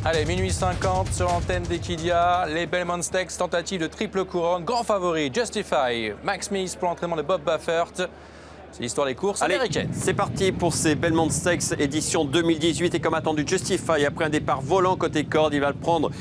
Allez, minuit 50 sur l'antenne d'Equidia. Les Belmont Stakes, tentative de triple couronne. Grand favori, Justify. Max Smith pour l'entraînement de Bob Baffert. C'est l'histoire des courses américaines. C'est parti pour ces Belmont Stakes édition 2018. Et comme attendu, Justify, après un départ volant côté corde, il va prendre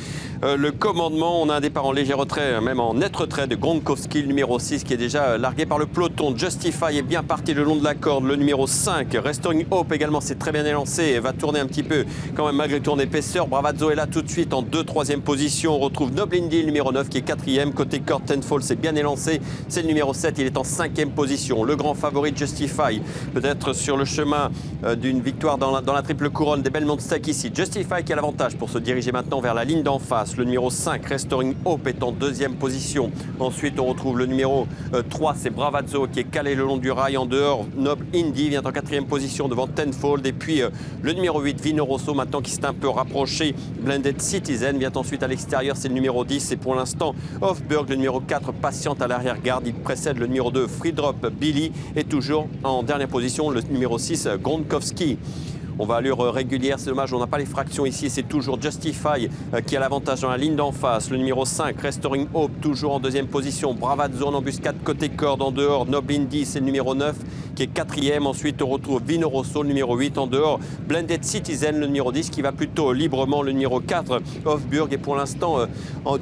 le commandement. On a un départ en léger retrait, même en net retrait de Gronkowski, le numéro 6, qui est déjà largué par le peloton. Justify est bien parti le long de la corde. Le numéro 5, Restoring Hope également, c'est très bien élancé et va tourner un petit peu quand même malgré tout en épaisseur. Bravazzo est là tout de suite en 2-3e position. On retrouve Noble Indy, le numéro 9, qui est 4e. Côté corde, Tenfall, c'est bien élancé. C'est le numéro 7, il est en 5e position. Le grand favori Justify, peut-être sur le chemin d'une victoire dans la triple couronne des Belmont Stakes ici. Justify qui a l'avantage pour se diriger maintenant vers la ligne d'en face. Le numéro 5, Restoring Hope, est en 2e position. Ensuite, on retrouve le numéro 3, c'est Bravazzo, qui est calé le long du rail en dehors. Noble Indy vient en 4e position devant Tenfold. Et puis le numéro 8, Vino Rosso, maintenant qui s'est un peu rapproché. Blended Citizen vient ensuite à l'extérieur, c'est le numéro 10. Et pour l'instant, Hofburg, le numéro 4, patiente à l'arrière-garde. Il précède le numéro 2, Freedrop Billy. Et toujours en dernière position, le numéro 6, Gronkowski. On va à allure régulière, c'est dommage, on n'a pas les fractions ici. C'est toujours Justify qui a l'avantage dans la ligne d'en face. Le numéro 5, Restoring Hope, toujours en 2e position. Bravazzo en embuscade côté corde en dehors. Noble Indy, c'est le numéro 9 qui est 4e. Ensuite, on retrouve Vino Rosso, le numéro 8 en dehors. Blended Citizen, le numéro 10 qui va plutôt librement. Le numéro 4, Hofburg, est pour l'instant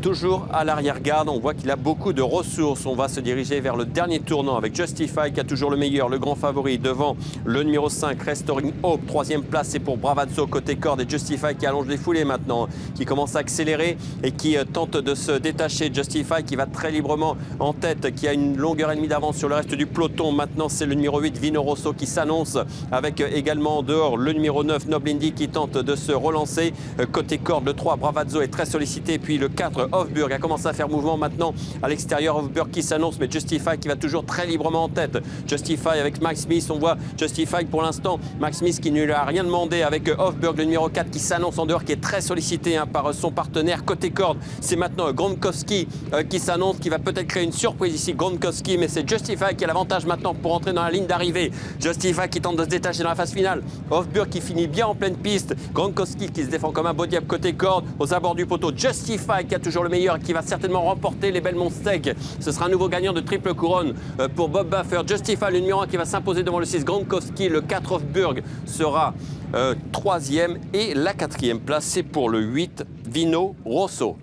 toujours à l'arrière-garde. On voit qu'il a beaucoup de ressources. On va se diriger vers le dernier tournant avec Justify qui a toujours le meilleur, le grand favori devant le numéro 5, Restoring Hope. 3e place, c'est pour Bravazzo côté corde et Justify qui allonge les foulées maintenant, qui commence à accélérer et qui tente de se détacher. Justify qui va très librement en tête, qui a une longueur et demie d'avance sur le reste du peloton. Maintenant, c'est le numéro 8, Vino Rosso, qui s'annonce avec également en dehors le numéro 9, Noble Indy, qui tente de se relancer. Côté corde, le 3, Bravazzo, est très sollicité. Puis le 4, Hofburg, a commencé à faire mouvement maintenant à l'extérieur. Hofburg qui s'annonce, mais Justify qui va toujours très librement en tête. Justify avec Max Smith, on voit Justify pour l'instant. Max Smith qui ne lui a rien demandé avec Hofburg, le numéro 4, qui s'annonce en dehors, qui est très sollicité par son partenaire. Côté corde, c'est maintenant Gronkowski qui s'annonce, qui va peut-être créer une surprise ici. Gronkowski, mais c'est Justify qui a l'avantage maintenant pour entrer dans la ligne d'arrivée. Justify qui tente de se détacher dans la phase finale. Hofburg qui finit bien en pleine piste. Gronkowski qui se défend comme un beau diable côté corde, aux abords du poteau. Justify qui a toujours le meilleur, qui va certainement remporter les Belmont Stakes. Ce sera un nouveau gagnant de triple couronne pour Bob Baffert. Justify, le numéro 1, qui va s'imposer devant le 6, Gronkowski. Le 4, Hofburg, sera 3e et la 4e place, c'est pour le 8, Vino Rosso.